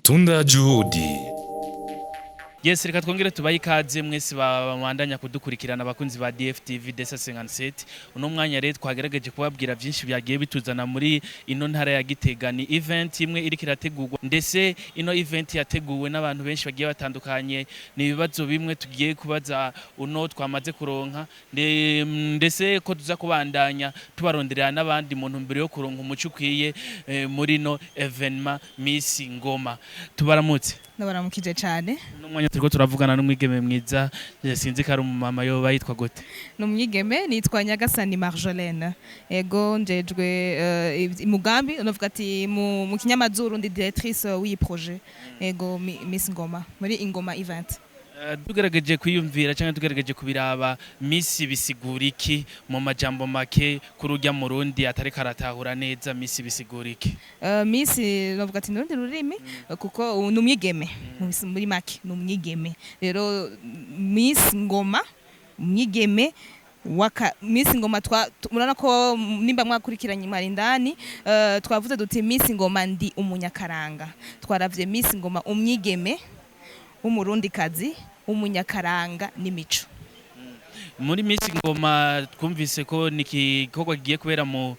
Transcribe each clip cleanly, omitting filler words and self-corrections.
Tunda Juhudi. Yes, reka twongere tubaye ikaze mwese babandanya kudukurikirana abakunzi ba DFTV Desa 57. Uno mwanya rero twagerageje kubabwira byinshi byagiye bituzana muri ino ntara ya Gitega. Ni event imwe iri kirategurwa ndetse ino event yateguwe n'abantu benshi bagiye batandukanye. Ni ibibazo bimwe tugiye kubaza uno twamaze kuronka ndetse ko tuza kubandanya tubaronderera n'abandi muntu mbere yo kuronka umuco ukwiye muri no evenement Miss Ngoma. Tubaramutse. Ndabaramukije cyane. N'umwanya turiko turavugana n'umwigeme mwiza sinzi ko ari umumama yo bayitwa gute. N'umwigeme nitwa Nyagasani Marjolaine. Ego njejwe umugambi unovuga ati mu kinyamazuru ndi directrice w'iyi projet. Ego Miss Ngoma muri Ingoma event. Tugerageje kwiyumvira cyangwa tugerageje kubiraba Miss bisigura iki mu majambo make kurujya mu Rundi atari karatahura neza Miss bisigura iki? Miss novuga ati n'urundi rurimi kuko n'umwigeme muri make n'umwigeme. Rero Miss Ngoma umwigeme Miss Ngoma murana ko nimba mwakurikiranye marindani twavuze duti Miss Ngoma ndi umunyakaranga. Twaravye Miss Ngoma umwigeme umurundi kazi umunyakaranga n'imico. Muri Miss Ngoma twumvise ko nikikogwa giye kubera mu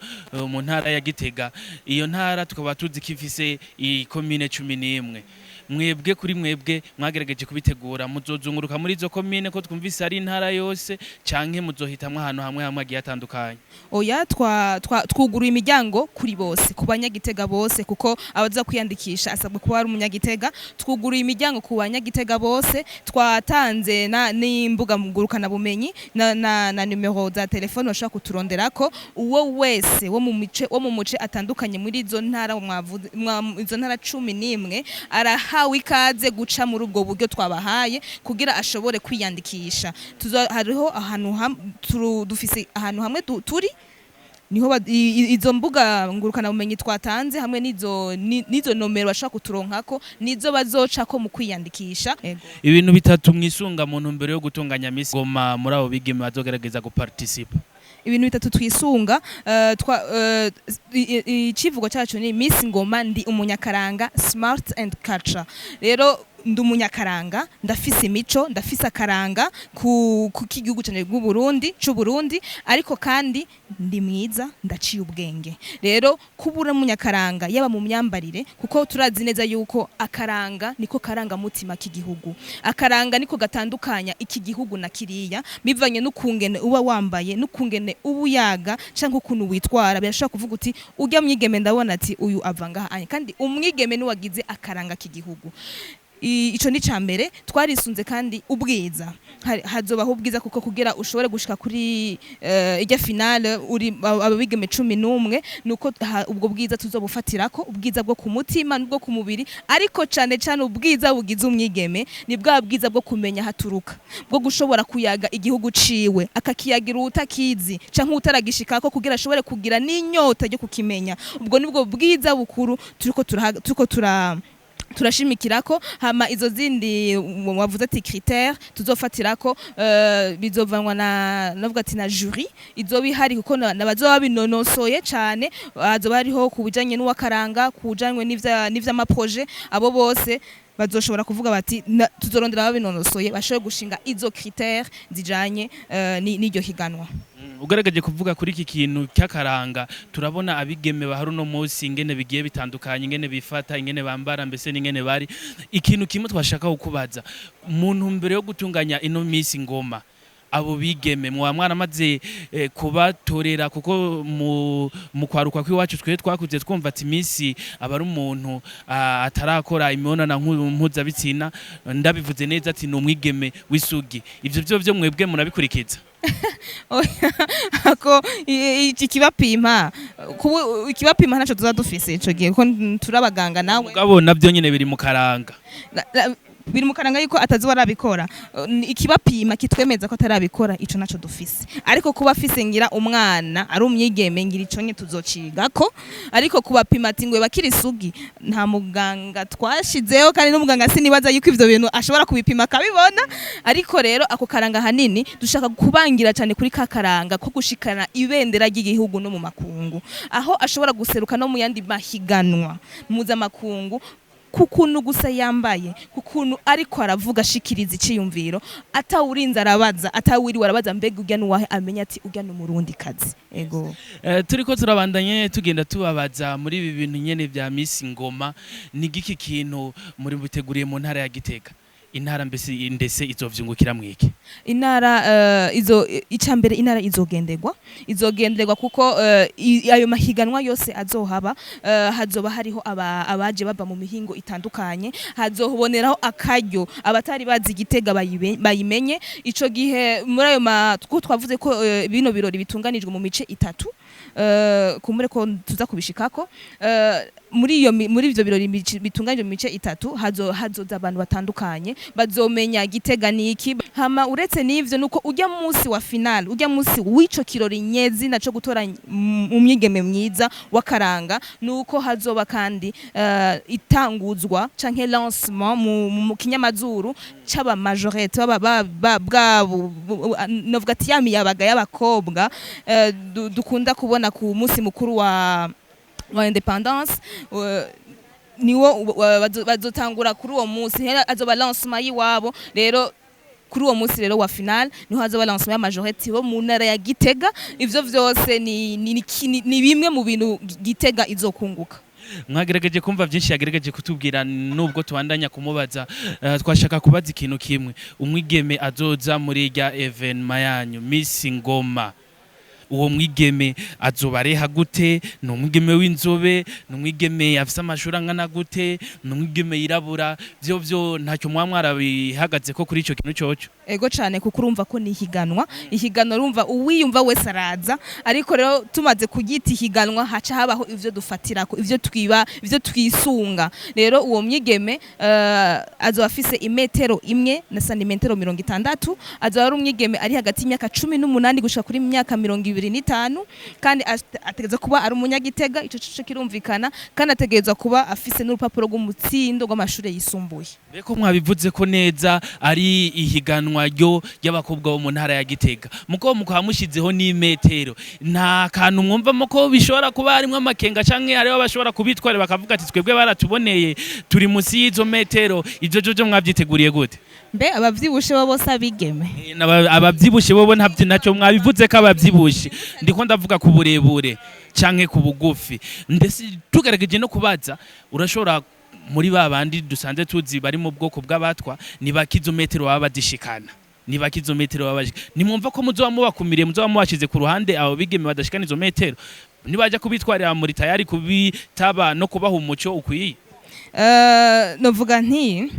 ntara ya Gitega. Iyo ntara tukaba tuzi kifise i commune 11. Mwebwe kuri mwebwe mwagerageje kubitegura muzozunguruka muri zo commune ko twumvise ari intara yose canke muzohitamwa ahantu hamwe agiye atandukanye? Oya twuguru imiryango kuri bose ku banyagitega bose kuko abaza kwiyandikisha asabwe kuba ari umunyagitega. Twuguru imiryango ku banyagitega bose twatanze n'imbuga ngurukana bumenyi na numero za telefone bashaka kuturonderako uwo wese wo mu muce atandukanye muri izo ntara izo ntara 11 arahawe ikaze guca muri ubwo buryo twabahaye kugira ashobore kwiyandikisha. Hariho ahantu dufise ahantu hamwe turi niho izo mbuga ngurukana bumenyi twatanze hamwe nizo nomero bashaka kuturonkako nizo bazocako mu kwiyandikisha. Ibintu bitatu mwisunga muntu mbere yo gutunganya Miss Ngoma muri abo bigeme bazogerageza guparticipa. Ibintu bitatu twisunga icivugo cyacu ni Miss Ngoma ndi umunyakaranga smart and culture. Rero ndi umunyakaranga ndafise imico ndafise akaranga ku kigihugu cyane cy'u Burundi ariko kandi ndi mwiza ndaciye ubwenge. Rero kubura umunyakaranga yaba mu myambarire kuko turazi neza yuko akaranga niko karanga mutima k'igihugu. Akaranga niko gatandukanya iki gihugu na kiriya bivanye n'ukungene uba wambaye n'ukungene ubuyaga canke ukuntu witwara. Birashaka kuvuga uti ujya mwigeme ndabona ati uyu avanga kandi umwigeme n'uwagize akaranga k'igihugu. Ico ni cambere twarisunze kandi ubwiza hazobaho ubwiza kuko kugira ushobore gushika kuri ijya finale uri ababigeme 11 nuko ubwo bwiza tuzobufatirako ubwiza bwo ku mutima n'ubwo ku mubiri ariko cane ubwiza bugize umwigeme ni bwa bwiza bwo kumenya haturuka bwo gushobora kuyaga igihugu ciwe akakiyagira utakizi canke utaragishikako kugira ashobore kugira n'inyota ryo kukimenya. Ubwo nibwo bwiza bukuru turiko turashimikirako hama izo zindi wavuze ati critère tuzofatirako bizovanwa navuga ati na jury izo bihari kuko nabazoba binonosoye cyane azoba hariho kubijanye n'uwakaranga kujanywe n'ivya ma projet abo bose bazoshobora kuvuga bati tuzorondera ababinonosoye bashobora gushinga izo critère zijanye n'iryo higanwa. Ugaragaje kuvuga kuri iki kintu cy'akaranga turabona abigeme bahari no munsi ingene bigiye bitandukanye ingene bifata ingene bambara mbese n'ingene bari. Ikintu kimwe twashaka kukubaza muntu mbere yo gutunganya ino Miss Ngoma abo bigeme mwaramaze kubatorera kuko mu kwaruka kwiwacu twe twakuze twumva ati Miss aba ari umuntu atarakora imibonano mpuzabitsina ndabivuze neza ati n'umwigeme w'isugi. Ivyo byo mwebwe murabikurikiza? Ako ikibapima ntaco tuzadufise ico gihe ko turabaganga nawe mugabo navyo nyene biri mu karanga biri mu karanga yuko atazuba arabikora. Ikibapima kitwemeza ko atarabikora ico naco dufise ariko kuba afise ngira umwana ari umyigeme ngira ico nye tuzocigako ariko kubapima ati ngwe bakiri sugi nta muganga twashizeho kandi n'umuganga sinibaza yuko ivyo bintu ashobora kubipima akabibona. Ariko rero ako karanga hanini dushaka kubangira cyane kuri kakaranga ko gushikana ibendera ry'igihugu no mu makungu aho ashobora guseruka no mu yandi mahiganwa muza makungu kukuntu gusa yambaye kukuntu ariko aravuga ashikiriza iciyumviro atawurinze arabaza atawiriwe arabaza mbega urya nuwahe amenya ati urya n'umurundi kazi ego turiko turabandanye tugenda tubabaza muri ibi bintu nyene vya Miss Ngoma ni giki kintu muri buteguriye mu ntara ya Gitega intara mbese ndese izovyungukira mwiki intara icambere intara izogenderwa kuko ayo mahiganwa yose azohaba hazoba hariho abaje baba mu mihingo itandukanye hazohoboneraho akaryo abatari bazi Gitega bayimenye ico gihe muri ayo twavuze ko bino birori bitunganijwe mu mice itatu kumure ko tuza kubishikako muri ivyo birori bitunganije mu mice itatu hazoza abantu batandukanye bazomenya Gitega niki hama uretse n'ivyo nuko ujya munsi wa final ujya munsi w'ico kirori nyezi naco gutora umwigeme mwiza wakaranga nuko hazoba kandi itanguzwa canke lancement mu kinyamazuru c'aba majorette bwabo novuga ati yabaga y'abakobwa dukunda kubona ku munsi mukuru wa independence niwo bazotangura kuri uwo munsi azoba lancement yiwabo rero kuri uwo munsi rero wa final niho hazoba lancement ya majorette bo mu ntara ya Gitega ivyo vyose ni bimwe mu bintu Gitega izokunguka mwagerageje kumva byinshi yagerageje kutubwira nubwo tubandanya kumubaza twashaka kubaza ikintu kimwe umwigeme azoza muri rya evenement yanyu Miss Ngoma uwo mwigeme azobareha gute no mwigeme w'inzobe no mwigeme afise amashuri angana gute no mwigeme yirabura byo ntacyo mwamwarabihagaze ko kuri ico kintu cyoco ego cyane kuko urumva ko ni ihiganwa urumva uwiyumva wese araza ariko rero tumaze kugita ihiganwa haca habaho ivyo dufatirako ivyo twisunga rero uwo mwigeme azoba afise imetero imwe na santimetero 60 azoba ari umwigeme ari hagati y'imyaka 18 gushika kuri imyaka 25 kandi ategeza kuba ari umunyagitega ico cyo kirumvikana kandi ategeza kuba afise n'urupapuro rw'umutsindo rw'amashure yisumbuye beko mwabivuze ko neza ari ihiganwa ryo y'abakobwa bo mu ntara ya Gitega muko mukamushizeho n'imetero nta kantu mwumvamo ko bishobora kuba harimo amakenga canke hariho abashobora kubitwara bakavuga ati twebwe baratuboneye turi musi y'izo metero ivyo jojo mwavyiteguriye gute mbe abavyibushe bo bose abigeme abavyibushe bo ntacyo mwabivuze ko abavyibushe ndiko ndavuga ku burebure canke ku bugufi ndetse tugerageje no kubaza urashobora muri babandi dusanze tuzi bari mu bwoko bw'abatwa ni bakizometero baba badishikana ni bakizometero baba nimwumva ko muzoba mubakumiriye muzoba mubashize ku ruhande abo bigeme badashikana izo metero nibaje kubitwarira muri tayari kubitaba no kubaha umuco ukwiye novuga nti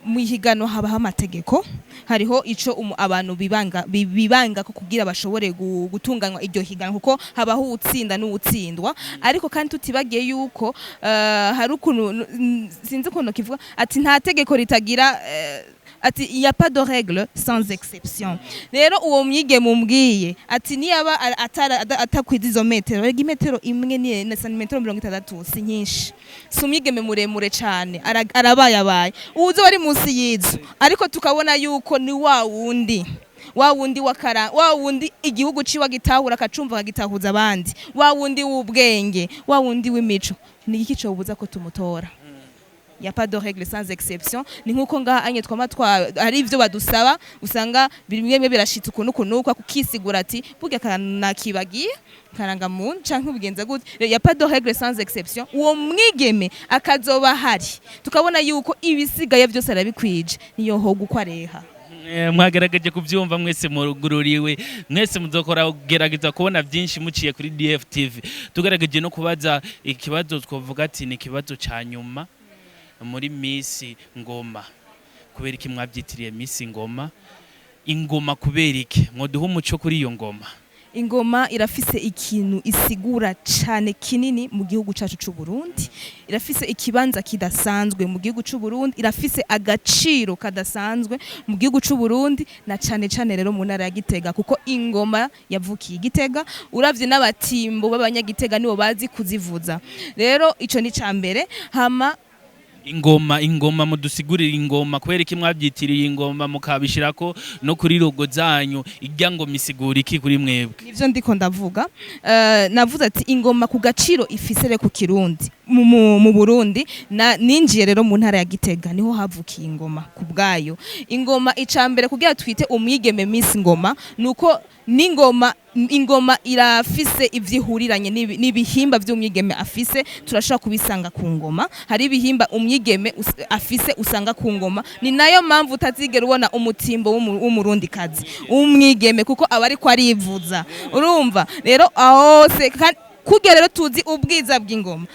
muhigano habaho amategeko hariho ico abantu bibanga ko kugira bashobore gutunganywa iryo higano kuko habaho utsinda n'utsindwa ariko kandi tutibagiye yuko hari ukuntu sinzi ukuntu kivuga ati nta tegeko ritagira ati il y a pas de règle sans exception rero uwo mwige mumbwiye ati niyaba atakwiza izo metero rega imetero imwe ni na santimetero 60 si nyinshi sumwigeme muremure cyane arabayabaye uzo ari munsi yizo ariko tukabona yuko ni wa wundi wakara wa wundi igihugu ciwa gitahura akacumva akagitahuza abandi wa wundi w'ubwenge wa wundi w'imico ni iki cyo buza ko tumutora y a pas de règle sans exception ni nkuko ngaha anye twama hari ivyo badusaba usanga bimwe birashitse ukuntu kukisigura ati burya kanakibagiye karanga mu canke ubigenza gute y a pas de règle sans exception uwo mwigeme akazoba hari tukabona yuko ibisigaye byose arabikwije niyo hoga uko areha mwagerageje kuvyumva mwese murugururiwe mwese muzokora gerageza kubona byinshi muciye kuri DFTV tugerageje no kubaza ikibazo twovuga ati ni kibazo ca nyuma muri Miss Ngoma kubera iki mwabyitiriye Miss Ngoma ingoma kubera iki mwoduha umuco kuri iyo ngoma ingoma irafise ikintu isigura cyane kinini mu gihugu cyacu cy'u Burundi irafise ikibanza kidasanzwe mu gihugu cy'u Burundi irafise agaciro kadasanzwe mu gihugu cy'u Burundi na cyane rero mu ntara ya Gitega kuko ingoma yavukiye Gitega uravye n'abatimbo b'abanyagitega nibo bazi kuzivuza rero ico ni cambere hama ingoma mudusigurira ingoma kubera iki mwabyitiriye ingoma mukabishirako no kuri logo zanyu ijya ngo misigura iki kuri mwebwe nivyo ndiko ndavuga navuze ati ingoma ku gaciro ifisere ku Kirundi mu Burundi ninjiye rero mu ntara ya Gitega niho havukiye ingoma ku bwayo. Ingoma icambere kugira twite umwigeme Miss Ngoma nuko ingoma irafise ivyihuriranye n'ibihimba vy'umwigeme afise, turashaka kubisanga ku ngoma. Hari ibihimba umwigeme afise usanga ku ngoma, ni nayo mpamvu utazigera ubona umutimbo w'umurundi kazi umwigeme kuko aba ariko arivuza, urumva rero ahose kugira rero tuzi ubwiza bw'ingoma,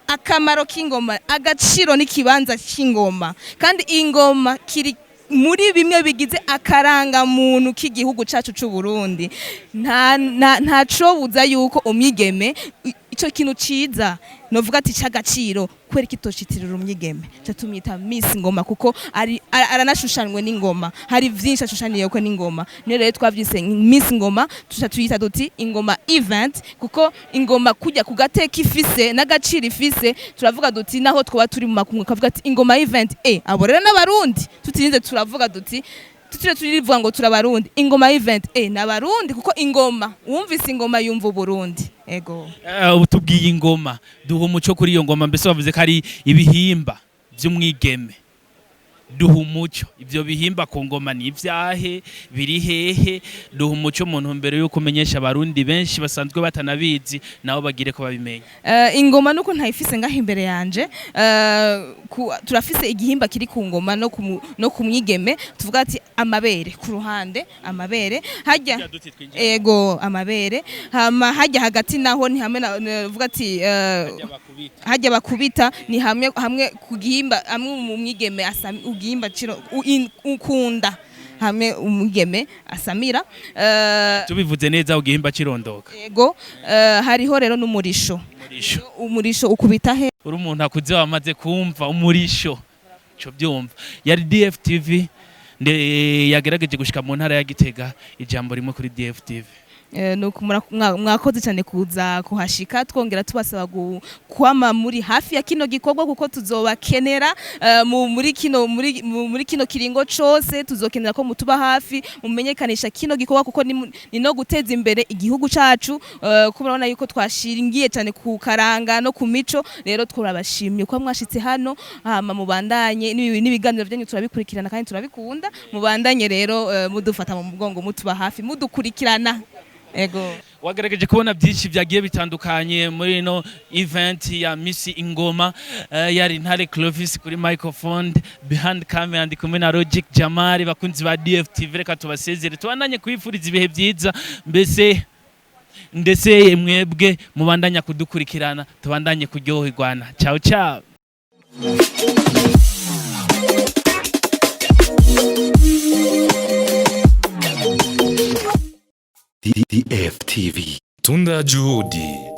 akamaro k'ingoma, agaciro n'ikibanza cy'ingoma, kandi ingoma kiri muri bimwe bigize akaranga muntu k'igihugu cacu c'u Burundi. Ntaco buza yuko umwigeme ico kintu ciza novuga ati c'agaciro kwera kitocitirira umwigeme catumyita Miss Ngoma kuko aranashushanwe n'ingoma, hari vyinshi ashushaniye ko n'ingoma. Niyo rero twavyise Miss Ngoma, tuyita duti ingoma event kuko ingoma kujya kugateka ifise n'agaciro ifise, turavuga duti naho twoba turi mu makungu kavuga ati ingoma event abo rero n'abarundi tutirinze turavuga duti turivuga ngo turabarundi ingoma event n'abarundi kuko ingoma wumvise ingoma yumva Burundi. Ego utubwiye ingoma duha umuco kuri iyo ngoma, mbese bavuze ko ari ibihimba vy'umwigeme, duha umuco ivyo bihimba ku ngoma ni ivyahe, biri hehe? Duha umuco mu ntumbero yuko umenyesha abarundi benshi basanzwe batanabizi nabo bagire ko babimenya. Ingoma nuko ntayifise ngaho imbere yanje, turafise igihimba kiri ku ngoma no ku mwigeme, tuvuga ati amabere ku ruhande, amabere hajya ego amabere hama hajya hagati naho ni hamwe navuga ati hajya bakubita ni hamwe ku gihimba amwe mu mwigeme asami ugihimba ciro ukunda hamwe umwigeme asamira. Tubivuze neza ugihimba cirondoka. Ego hariho rero n'umurisho. Umurisho ukubita he uri umuntu akuze wamaze kumva umurisho cyo byumva. Yari DFTV yagerageje gushika mu ntara ya Gitega, ijambo rimwe kuri DFTV. Mwakoze cyane kuza kuhashika, twongera tubasaba kwama muri hafi ya kino gikorwa kuko tuzobakenera muri kino kiringo cose, tuzokenera ko mutuba hafi mumenyekanisha kino gikorwa kuko ni no guteza imbere igihugu cacu. Kubona yuko twashiringiye cyane ku karanga no ku mico, rero twurabashimye ko mwashitse hano, hama mubandanye n'ibiganiro byanyu turabikurikirana kandi turabikunda. Mubandanye rero mudufata mu mugongo, mutuba hafi, mudukurikirana. Ego wagerageje kubona byinshi byagiye bitandukanye muri no event ya Miss Ingoma. Yari Ntare Clovis kuri microphone, behind camera ndi kumwe na Logic Jamari. Bakunzi ba DFTV reka tubasezere, tubandanye kwifuriza ibihe byiza, ndetse mwebwe mubandanya kudukurikirana, tubandanye kuryoherwana. Ciao ciao. DFTV. Tunda juhudi.